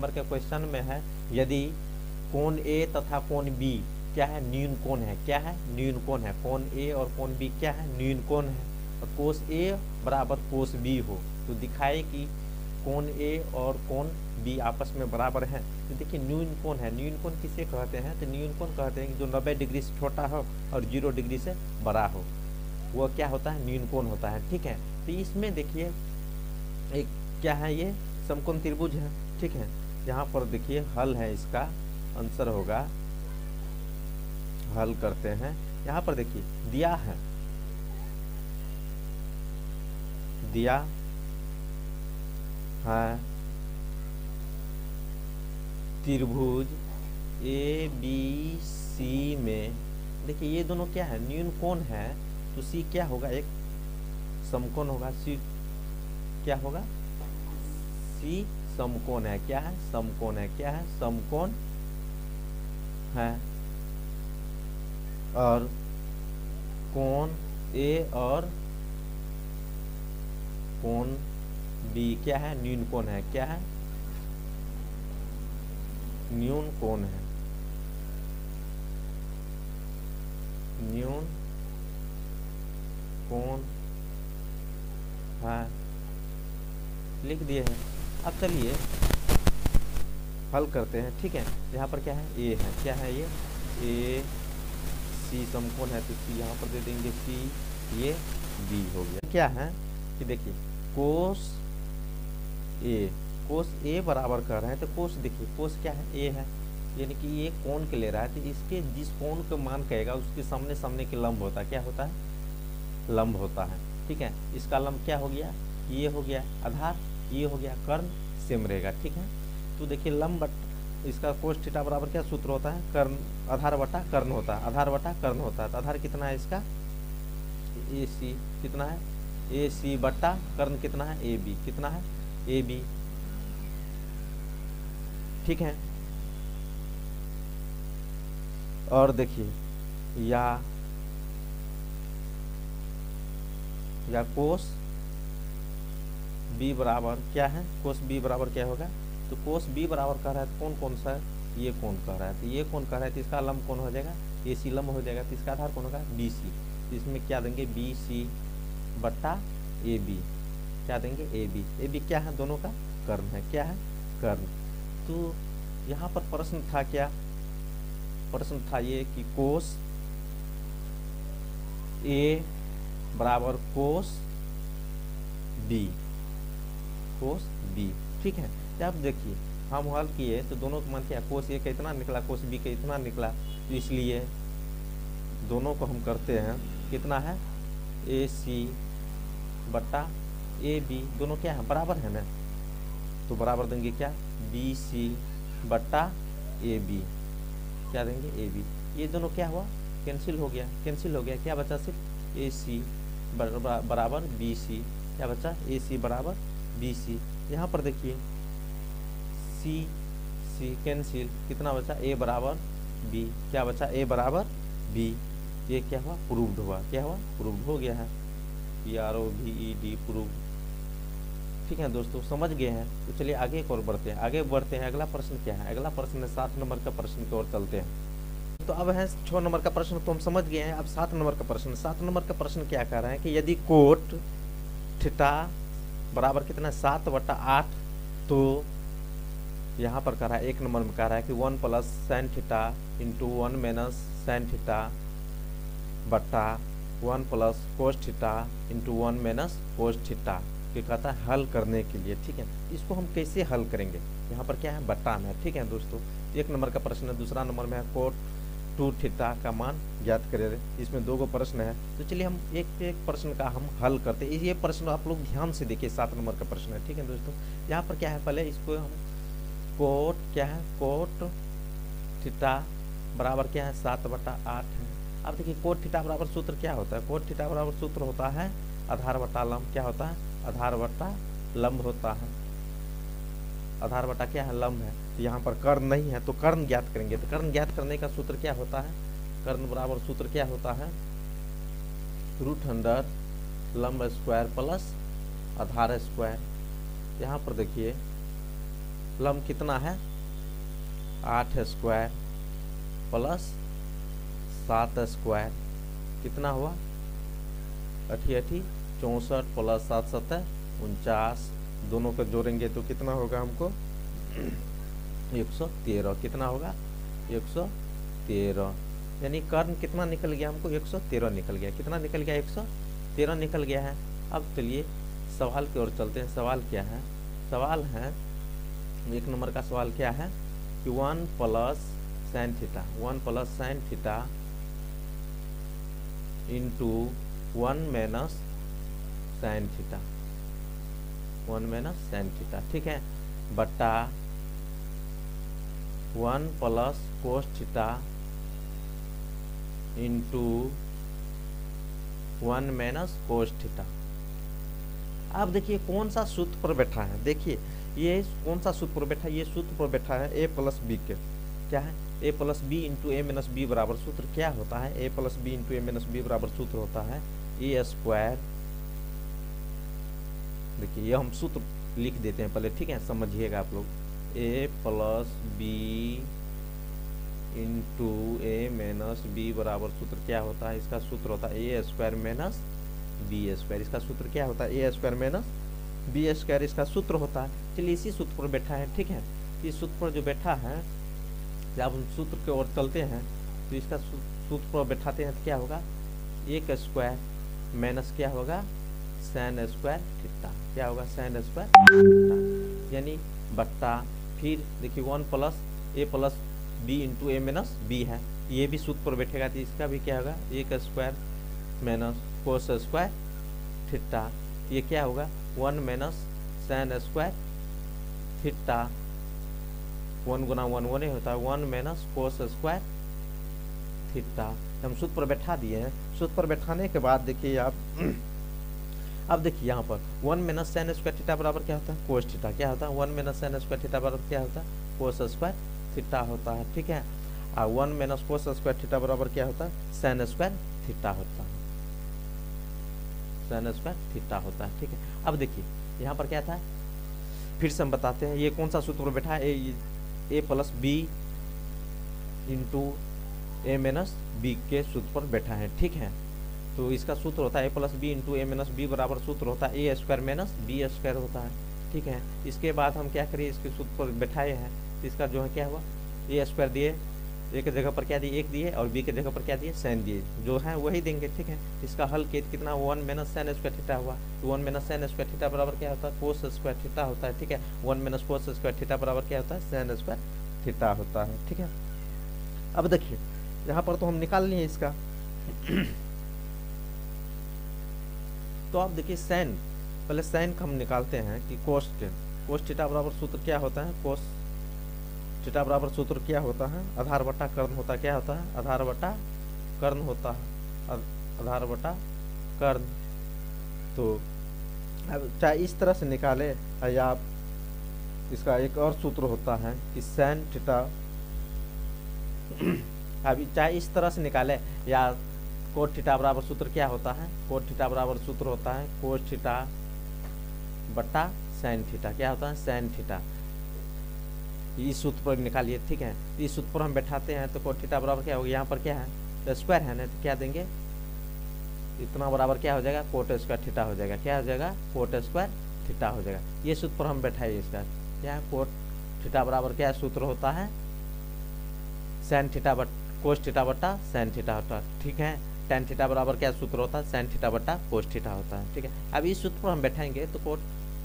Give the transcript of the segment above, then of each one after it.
Number के question में है, यदि कोण ए तथा कोण बी क्या है, न्यून कोण है। क्या है, न्यून कोण है। कोण ए और कोण बी क्या है, न्यून कोण है। और कोस ए बराबर कोस बी हो तो दिखाए कि कोण ए और कोण बी आपस में बराबर हैं। तो देखिए न्यून कोण है। न्यून कोण किसे कहते हैं, तो न्यून कोण कहते हैं कि जो 90 डिग्री से छोटा हो और 0 डिग्री से बड़ा हो, वो क्या होता है, न्यून कोण होता है। ठीक है, तो इसमें देखिए एक क्या है, ये समकोण त्रिभुज है। ठीक है, यहाँ पर देखिए हल है, इसका आंसर होगा, हल करते हैं। यहाँ पर देखिए दिया है, दिया है त्रिभुज ए बी सी में, देखिए ये दोनों क्या है, न्यून कोण है, तो सी क्या होगा, एक समकोण होगा। सी क्या होगा, सी समकोण है। क्या है, समकोण है। क्या है, समकोण है। और कोण ए और कोण बी क्या है, न्यून कोण है। क्या है, न्यून कोण है। न्यून कोण है, लिख दिए हैं। अब चलिए हल करते हैं। ठीक है, यहाँ पर क्या है, ए है। क्या है ये, ए सी समकोण है, तो सी यहाँ पर दे देंगे सी, ये बी हो गया। क्या है कि देखिए कोस ए बराबर कर रहे हैं, तो कोस देखिए कोस क्या है, ए है, यानी कि ये कोण के ले रहा है, तो इसके जिस कोण को मान कहेगा उसके सामने सामने के लंब होता है। क्या होता है, लंब होता है। ठीक है, इसका लंब क्या हो गया, ये हो गया आधार, ये हो गया कर्ण, सेम रहेगा। ठीक है, तो देखिए लंब बट इसका कोस थीटा बराबर क्या सूत्र होता है, कर्ण आधार बटा कर्ण होता है। आधार बटा कर्ण होता है, तो आधार कितना है इसका, ए सी कितना है, ए सी बटा कर्ण कितना है, ए बी कितना है, ए बी। ठीक है, और देखिए या कोस बी बराबर क्या है, कोस बी बराबर क्या होगा, तो कोस बी बराबर कह रहा है, तो कौन सा है, ये कौन कह रहा है, तो ये कौन कह रहा है, तो इसका लंब कौन हो जाएगा, ए सी लंब हो जाएगा, तो इसका आधार कौन होगा, बी सी। तो इसमें क्या देंगे, बी सी बट्टा ए बी, क्या देंगे, ए बी। ए बी क्या है, दोनों का कर्ण है। क्या है, कर्ण। तो यहाँ पर प्रश्न था क्या, प्रश्न था ये कि कोस ए बराबर कोस बी, कोस बी। ठीक है, जब देखिए हम हल किए तो दोनों का मान क्या, कोस ए का इतना निकला, कोस बी का इतना निकला, तो इसलिए दोनों को हम करते हैं, कितना है, ए सी बट्टा ए बी, दोनों क्या है, बराबर है ना, तो बराबर देंगे क्या, बी सी बट्टा ए बी, क्या देंगे, ए बी। ये दोनों क्या हुआ, कैंसिल हो गया, कैंसिल हो गया, क्या बचा, सिर्फ ए सी बराबर बी सी, क्या बचा, ए सी बराबर बी सी। यहाँ पर देखिए सी सी कैंसिल, कितना बचा, ए बराबर बी, क्या बचा, ए बराबर बी। ये क्या हुआ, प्रूव्ड हुआ, क्या हुआ, प्रूव्ड हो गया है, PROVED प्रूव्ड। ठीक है दोस्तों, समझ गए हैं, तो चलिए आगे एक और बढ़ते हैं, आगे बढ़ते हैं। अगला प्रश्न क्या है, अगला प्रश्न है 7 नंबर का प्रश्न की ओर चलते हैं। तो अब है 6 नंबर का प्रश्न तो हम समझ गए हैं, अब 7 नंबर का प्रश्न। 7 नंबर का प्रश्न क्या कह रहा है कि यदि कोट थीटा बराबर कितना, 7/8, तो यहाँ पर कह रहा है, 1 नंबर में कह रहा है कि 1 plus sine theta into 1 minus sine theta बट्टा 1 plus cos theta into 1 minus cos theta, ये कहता है हल करने के लिए। ठीक है, इसको हम कैसे हल करेंगे, यहाँ पर क्या है, बट्टा में है। ठीक है दोस्तों, 1 नंबर का प्रश्न है। दूसरा नंबर में है कोट 2 थीटा का मान ज्ञात करें, इसमें 2 प्रश्न है। तो चलिए हम एक एक प्रश्न का हम हल करते हैं। ये प्रश्न आप लोग ध्यान से देखिए, 7 नंबर का प्रश्न है। ठीक है दोस्तों, यहाँ पर क्या है, पहले इसको हम कोट क्या है, कोट थीटा बराबर क्या है, 7/8 है। अब देखिए कोट थीटा बराबर सूत्र क्या होता है, कोट थीटा बराबर सूत्र होता है आधार बटा लंब, क्या होता है, आधार बटा लंब होता है। आधार बटा क्या है, लंब है। तो यहाँ पर कर्ण नहीं है, तो कर्ण ज्ञात करेंगे। तो कर्ण ज्ञात करने का सूत्र क्या होता है, कर्ण बराबर सूत्र क्या होता है, √अंडर लंब स्क्वायर प्लस आधार स्क्वायर। यहाँ पर देखिए लम्ब कितना है 8 स्क्वायर प्लस 7 स्क्वायर कितना हुआ 88 64 प्लस 7 7 49 दोनों को जोड़ेंगे तो कितना होगा हमको 113 कितना होगा 113 यानी कर्ण कितना निकल गया हमको 113 निकल गया कितना निकल गया 113 निकल गया है। अब चलिए सवाल की ओर चलते हैं। सवाल क्या है सवाल है 1 नंबर का सवाल क्या है कि 1 plus sine theta into 1 minus sine theta ठीक है बट्टा 1 plus cos theta into 1 minus cos theta. अब देखिए कौन सा सूत्र पर बैठा है देखिए ये कौन सा सूत्र पर बैठा है ये सूत्र पर बैठा है a प्लस बी के क्या है a plus B into A minus B बराबर सूत्र क्या होता है a plus B into A minus B बराबर सूत्र होता है ए स्क्वायर। देखिए ये हम सूत्र लिख देते हैं पहले ठीक है समझिएगा आप लोग a plus B into A minus B बराबर सूत्र क्या होता है इसका सूत्र होता है A square minus B square इसका सूत्र क्या होता है A square minus B square इसका सूत्र होता है। चलिए इसी सूत्र पर बैठा है ठीक है इस सूत्र पर जो बैठा है जब हम सूत्र की ओर चलते हैं तो इसका सूत्र पर बैठाते हैं तो क्या होगा 1 स्क्वायर माइनस क्या होगा साइन स्क्वायर थीटा क्या होगा साइन स्क्वायर थीटा यानी बट्टा फिर देखिए 1 plus A plus B into A minus B है ये भी सूत्र पर बैठेगा तो इसका भी क्या होगा 1 square minus cos square theta ये क्या होगा 1 माइनस साइन स्क्वायर थीटा 1 गुना 1 1 होता है 1 माइनस कोस स्क्वायर थीटा हम सूत्र पर बैठा दिए हैं। सूत्र पर बैठाने के बाद देखिए आप अब देखिए यहाँ पर 1 माइनस साइन स्क्वायर थीटा बराबर क्या होता है कोस थीटा क्या होता है 1 माइनस साइन स्क्वायर थीटा बराबर क्या होता है कोस स्क्वायर थीटा होता है ठीक है और 1 माइनस कोस स्क्वायर थीटा बराबर क्या होता है साइन स्क्वायर थीटा होता है साइन स्क्वायर थीटा होता है ठीक है। अब देखिए यहाँ पर क्या था फिर से हम बताते हैं ये कौन सा सूत्र बैठा है ए plus B into A minus B के सूत्र पर बैठा है ठीक है तो इसका सूत्र होता है ए plus B into A minus B बराबर सूत्र होता है A square minus B square होता है ठीक है। इसके बाद हम क्या करिए इसके सूत्र पर बैठाए हैं तो इसका जो है क्या हुआ ए स्क्वायर दिए ए के जगह पर क्या दिए 1 दिए और बी के जगह पर क्या दिए साइन दिए जो है वही देंगे ठीक है। इसका हल कितना 1 माइनस साइन स्क्वायर थीटा हुआ तो 1 माइनस साइन स्क्वायर थीटा बराबर क्या होता है कोस स्क्वायर थीटा होता है ठीक है 1 माइनस कोस स्क्वायर थीटा बराबर क्या होता है साइन स्क्वायर थीटा होता है ठीक है। अब देखिए यहाँ पर तो हम निकाल लिए इसका तो आप देखिए साइन पहले साइन का हम निकालते हैं कि कोस थीटा बराबर सूत्र क्या होता है कोस थीटा बराबर सूत्र क्या होता है आधार बटा कर्ण होता है क्या होता है आधार बटा कर्ण होता है आधार बटा कर्ण। तो अब चाहे इस तरह से निकाले या आप इसका एक और सूत्र होता है कि साइन थीटा अभी चाहे इस तरह से निकाले या कोट थीटा बराबर सूत्र क्या होता है कोट थीटा बराबर सूत्र होता है कोस थीटा बटा साइन थीटा क्या होता है साइन थीटा इस सूत्र पर निकालिए ठीक है। इस सूत्र पर हम बैठाते हैं तो कोट थीटा बराबर क्या होगा यहाँ पर क्या है तो स्क्वायर है ना तो क्या देंगे इतना बराबर क्या हो जाएगा कोट स्क्वायर थीटा हो जाएगा क्या हो जाएगा कोट स्क्वायर थीटा हो जाएगा। ये सूत्र पर हम बैठाइए इसका क्या कोट थीटा बराबर क्या सूत्र होता है sine theta but cos theta बटा साइन थीटा होता है ठीक है। टेन थीटा बराबर क्या सूत्र होता है साइन थीटा बटा कोस थीटा होता है ठीक है। अब इस सूत्र पर हम बैठाएंगे तो कोट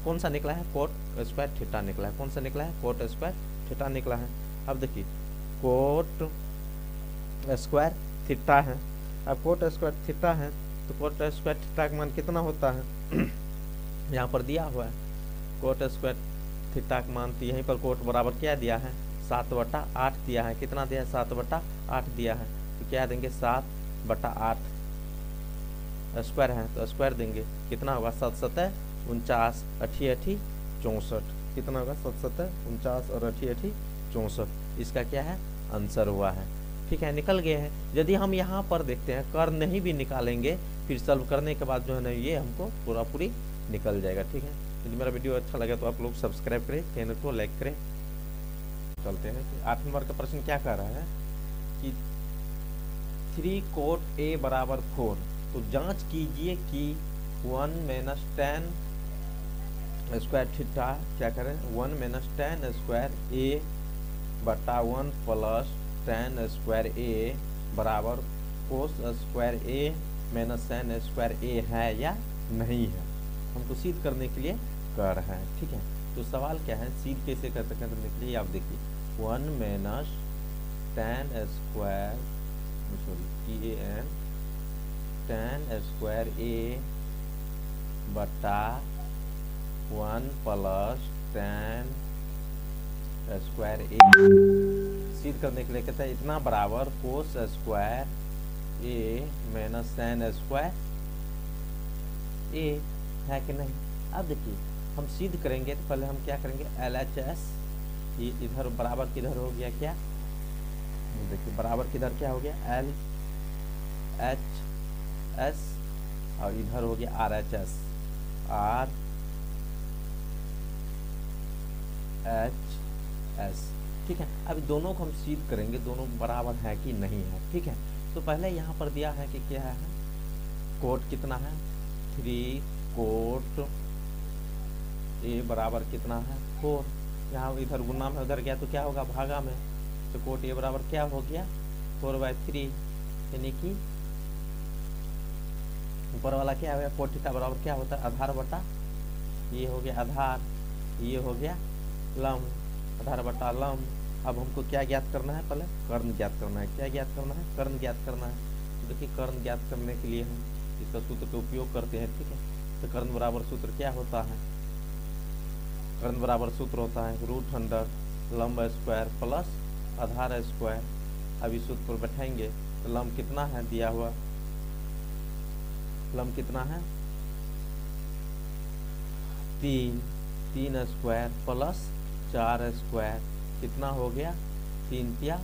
कौन सा निकला है कोट स्क्वायर थीटा निकला है कौन सा निकला है कोट स्क्वायर थीटा निकला है। अब देखिए कोट स्क्वायर थीटा है अब कोट स्क्वायर थीटा है तो कोट स्क्वायर थीटा का मान कितना होता है यहाँ पर दिया हुआ है कोट स्क्वायर थीटा का मान तो यहीं पर कोट बराबर क्या दिया है 7/8 दिया है कितना दिया है 7/8 दिया है तो क्या देंगे 7/8 स्क्वायर है तो स्क्वायर देंगे कितना होगा 7 7 49 88 64 कितना होगा 7 7 49 और 88 64 इसका क्या है आंसर हुआ है ठीक है निकल गए हैं। यदि हम यहाँ पर देखते हैं कर नहीं भी निकालेंगे फिर सॉल्व करने के बाद जो है ना ये हमको पूरा पूरी निकल जाएगा ठीक है। यदि मेरा वीडियो अच्छा लगे तो आप लोग सब्सक्राइब करें चैनल को लाइक करें चलते हैं कि 8 नंबर का प्रश्न क्या कह रहा है कि 3 cot A बराबर 4, तो जांच कीजिए कि 1 माइनस 10 स्क्वायर थीटा क्या करें 1 माइनस 10 स्क्वायर A बटा 1 प्लस 10 स्क्वायर A बराबर cos square A minus 10 square A है या नहीं है, हमको सिद्ध करने के लिए कर रहे हैं। ठीक है, तो सवाल क्या है, सिद्ध कैसे कर सकते हैं करने के लिए आप देखिए 1 minus 10 square TAN 10 square A बटा 1 प्लस 10 स्क्वायर A सिद्ध करने के लिए कहते हैं इतना बराबर cos square A minus 10 square A है कि नहीं। अब देखिए हम सिद्ध करेंगे तो पहले हम क्या करेंगे LHS, ये इधर बराबर किधर हो गया क्या, देखिए बराबर किधर क्या हो गया LHS और इधर हो गया RHS RHS। ठीक है, अब दोनों को हम सिद्ध करेंगे दोनों बराबर है कि नहीं है। ठीक है, तो पहले यहाँ पर दिया है कि क्या है कोट कितना है 3 कोट A बराबर कितना है 4, यहाँ इधर गुना में उधर गया तो क्या होगा भागा में, तो कोट A बराबर क्या हो गया 4/3, यानी कि ऊपर वाला क्या हो गया कोट थीटा बराबर क्या होता है आधार बटा, ये हो गया आधार, ये हो गया लंब, आधार बटा लंब। अब हमको क्या ज्ञात करना है, पहले कर्ण ज्ञात करना है। क्या ज्ञात करना है, कर्ण ज्ञात करना है। तो देखिए कर्ण ज्ञात करने के लिए हम इसका सूत्र का उपयोग करते हैं। ठीक है, तो कर्ण बराबर सूत्र क्या होता है, कर्ण बराबर सूत्र होता है √100 लंब स्क्वायर प्लस आधार स्क्वायर। अब इस सूत्र पर बैठाएंगे तो लंब कितना है दिया हुआ, लंब कितना है 3 स्क्वायर प्लस 4 स्क्वायर कितना हो गया 3 ×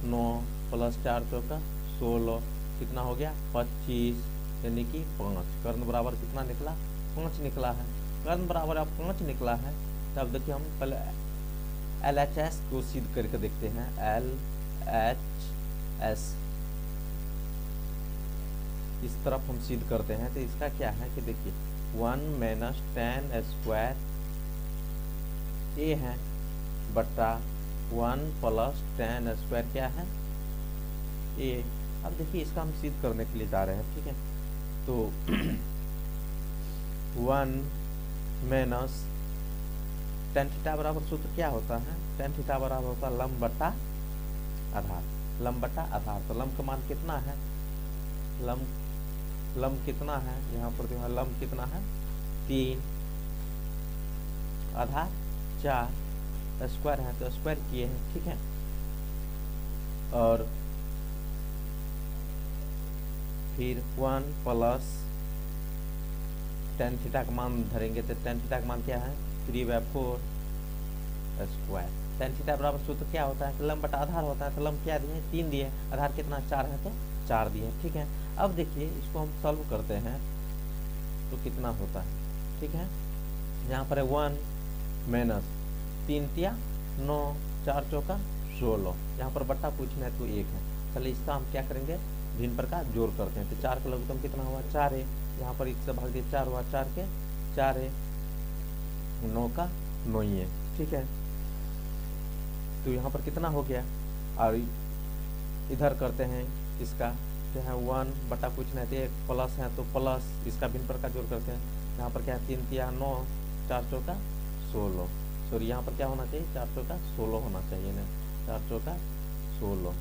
9 प्लस 4 × 16 कितना हो गया 25, यानी कि 5। कर्ण बराबर कितना निकला 5 निकला है। कर्ण बराबर अब 5 निकला है, तब देखिए हम पहले LHS को सिद्ध करके देखते हैं। LHS इस तरफ हम सिद्ध करते हैं, तो इसका क्या है कि देखिए 1 माइनस 10 स्क्वायर A है बटा 1 प्लस 10 स्क्वायर क्या है A। अब देखिए इसका हम सिद्ध करने के लिए जा रहे हैं। ठीक है, तो 1 माइनस tan थीटा बराबर सूत्र क्या होता है, tan थीटा बराबर होता है लंब बटा आधार, लंब बटा आधार। तो लंब का मान कितना है, लंब कितना है यहाँ पर जो है लंब कितना है 3, आधार 4, स्क्वायर है तो स्क्वायर किए हैं। ठीक है, और फिर 1 प्लस tan थीटा का मान धरेंगे, तो tan थीटा का मान क्या है 3/4 स्क्वायर। tan थीटा बराबर सूत्र क्या होता है, लंब बटा आधार होता है। तो लंब क्या दिए 3 दिए, आधार कितना 4 है तो 4 दिए। ठीक है, अब देखिए इसको हम सॉल्व करते हैं तो कितना होता है। ठीक है, यहाँ पर है 1 माइनस 3 × 9 4 × 16, यहाँ पर बट्टा पूछना है तो 1 है। चलिए इसका हम क्या करेंगे भिन्न प्रकार जोड़ करते हैं। तो 4 का लघुत्तम कितना हुआ 4 है, यहाँ पर 1 से भाग दिए 4 हुआ, 4 के 4 है, 9 का 9 ही है। ठीक है, तो यहाँ पर कितना हो गया, और इधर करते हैं इसका क्या है 1 बटा पूछना है तो 1 प्लस है तो प्लस, इसका भिन्न प्रकार जोड़ करते हैं। यहाँ पर क्या है 3 × 9 4 × 16, सॉरी यहाँ पर क्या होना चाहिए 4 × 16 होना चाहिए ना, 4 × 16।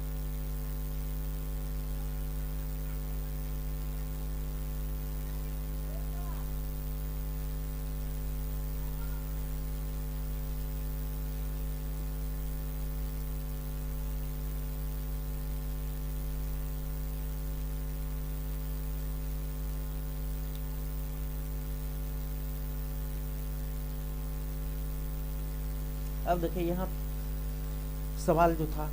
अब देखिए यहाँ सवाल जो था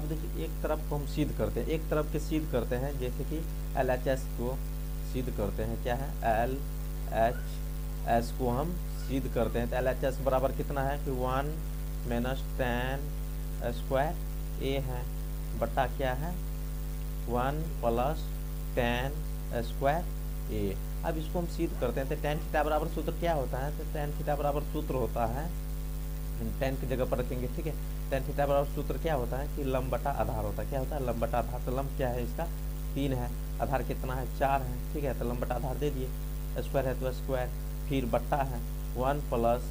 अब देखिए एक तरफ को हम सिद्ध करते हैं, एक तरफ के सिद्ध करते हैं, जैसे कि LHS को सिद्ध करते हैं, क्या है LHS को हम सिद्ध करते हैं। तो LHS बराबर कितना है कि 1 माइनस 10 स्क्वायर A है बटा क्या है 1 प्लस 10 स्क्वायर A। अब इसको हम सिद्ध करते हैं। तो tan थीटा बराबर सूत्र क्या होता है, तो tan थीटा बराबर सूत्र होता है, 10 की जगह पर रखेंगे, ठीक है। tan थीटा बराबर सूत्र क्या होता है कि लंब बटा आधार होता है। क्या होता है, लंब बटा आधार। तो लंब क्या है इसका 3 है, आधार कितना है 4 है, ठीक है। तो लंब बटा आधार दे दिए, स्क्वायर है तो स्क्वायर, फिर बट्टा है 1 प्लस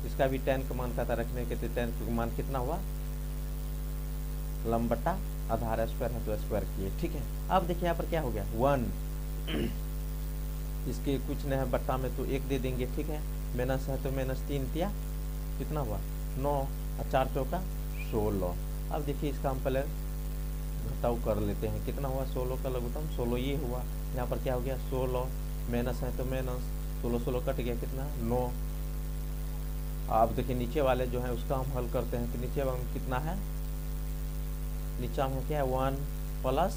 इसका भी 10 का मान कहता रखने के, तो 10 का मान कितना हुआ लंब बटा आधार, स्क्वायर है तो स्क्वायर किए, ठीक है। अब देखिए यहाँ पर क्या हो गया 1 इसके कुछ नहीं है बट्टा में तो 1 दे देंगे, ठीक है। माइनस है तो माइनस 3 दिया, कितना हुआ 9 और 4 चौका 16। अब देखिए इसका हम पहले घटाव कर लेते हैं, कितना हुआ 16 का लघुत्तम 16 ये हुआ। यहाँ पर क्या हो गया 16 माइनस है तो माइनस 16 कट गया, कितना 9। अब देखिए नीचे वाले जो है उसका हम हल करते हैं, तो नीचे वाले में कितना है, नीचा में क्या है 1 प्लस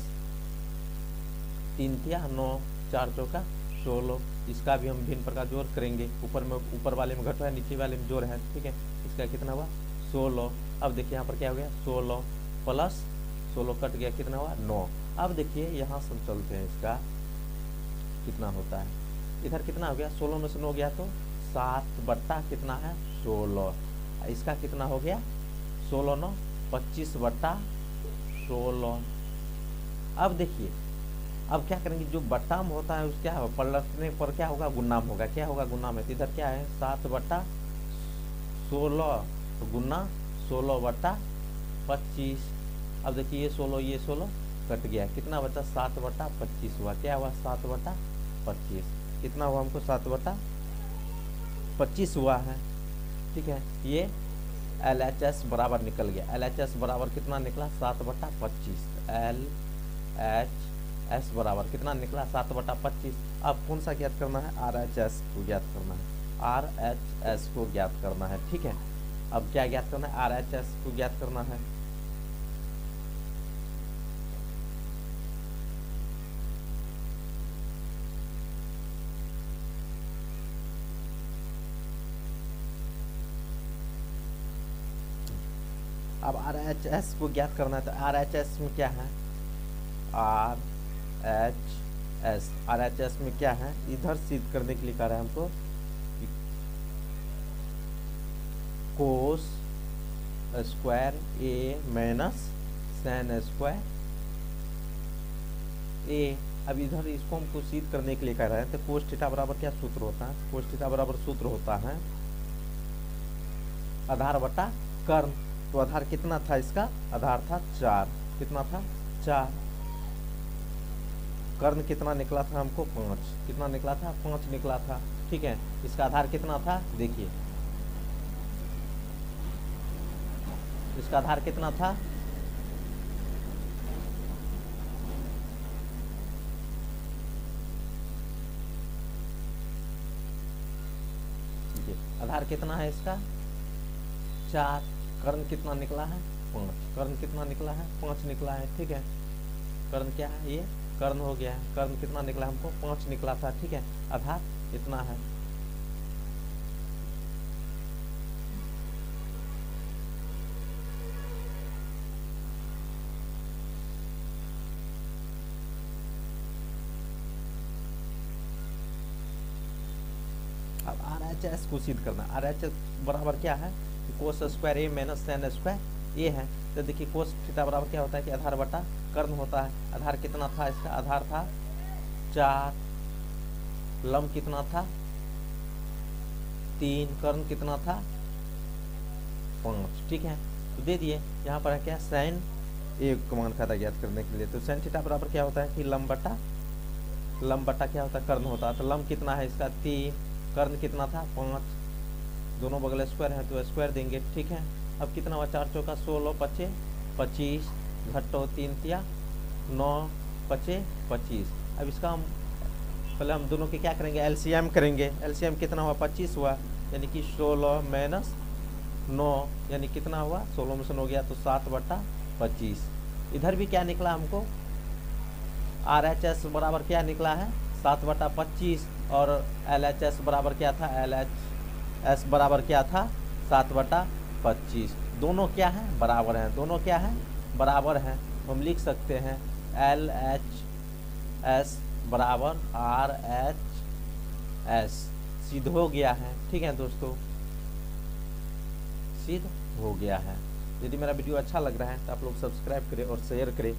3 दिया 9 4 चौका 16। इसका भी हम भिन्न प्रकार जोड़ करेंगे, ऊपर वाले में घट है नीचे वाले में जोड़ है, ठीक है। इसका कितना हुआ 16। अब देखिए यहाँ पर क्या हो गया 16 प्लस 16 कट गया, कितना हुआ 9। अब देखिए यहाँ से हम चलते हैं, इसका कितना होता है, इधर कितना हो गया 16 में से 9 गया तो 7 बट्टा कितना है 16। इसका कितना हो गया 16 9 25 बट्टा 16। अब देखिए अब क्या करेंगे, जो बट्टा में होता है उस क्या होगा पलटने पर क्या होगा गुन्नाम होगा, क्या होगा गुन्नाम है। तो इधर क्या है 7 बट्टा 16 तो गुन्ना 16 बट्टा 25। अब देखिए ये 16 कट गया, कितना बचा 7 बट्टा 25 हुआ, क्या हुआ 7 बट्टा 25, कितना हुआ हमको 7 बट्टा 25 हुआ है, ठीक है। ये LHS बराबर निकल गया, LHS बराबर कितना निकला 7 बट्टा 25। LHS बराबर कितना निकला 7 बट्टा 25। अब कौन सा ज्ञात करना है, RHS को ज्ञात करना है, RHS को ज्ञात करना है, ठीक है। अब क्या ज्ञात करना है, RHS को ज्ञात करना है। अब RHS को ज्ञात करना है, तो RHS में क्या है RHS में क्या है, इधर सिद्ध करने के लिए कह रहा है हमको cos square A minus sine square A। अब इधर इसको हमको सिद्ध करने के लिए कह रहा है, तो कोस थीटा बराबर क्या सूत्र होता है, कोस थीटा बराबर सूत्र होता है आधार बटा कर्ण। तो आधार कितना था इसका, आधार था 4, कितना था 4, कर्ण कितना निकला था हमको 5, कितना निकला था 5 निकला था, ठीक है। इसका आधार कितना था, देखिए इसका आधार कितना था आधार कितना है इसका 4, कर्ण कितना निकला है 5, कर्ण कितना निकला है 5 निकला है, ठीक है। कर्ण क्या है, ये कर्ण हो गया है, कर्ण कितना निकला हमको 5 निकला था, ठीक है। आधार इतना है। अब RHS को सिद्ध करना, RHS बराबर क्या है cos square A minus sine square A है। तो देखिए कोस थीटा बराबर क्या होता है कि आधार बटा कर्ण होता है। आधार कितना था इसका, आधार था 4, लंब कितना था 3, कर्ण कितना था 5, ठीक है। तो दे दिए, यहाँ पर है क्या साइन A का मान खाता ज्ञात करने के लिए। तो साइन थीटा बराबर क्या होता है कि लंब बटा क्या होता है कर्ण होता है। तो लंब कितना है इसका 3, कर्ण कितना था 5, दोनों बगल स्क्वायर है तो स्क्वायर देंगे, ठीक है। अब कितना हुआ 4 चौका 16 5 25 घटो 3 तिया 9 5 25। अब इसका हम पहले हम दोनों के क्या करेंगे LCM करेंगे। LCM कितना हुआ 25 हुआ, यानी कि 16 माइनस 9 यानी कितना हुआ 16 में से 9 गया तो 7 बटा 25। इधर भी क्या निकला हमको, RHS बराबर क्या निकला है 7/25 और LHS बराबर क्या था, LHS बराबर क्या था 7/25। दोनों क्या हैं, बराबर हैं, दोनों क्या हैं, बराबर हैं। हम लिख सकते हैं LHS बराबर RHS। सिद्ध हो गया है, ठीक है दोस्तों, सिद्ध हो गया है। यदि मेरा वीडियो अच्छा लग रहा है तो आप लोग सब्सक्राइब करें और शेयर करें।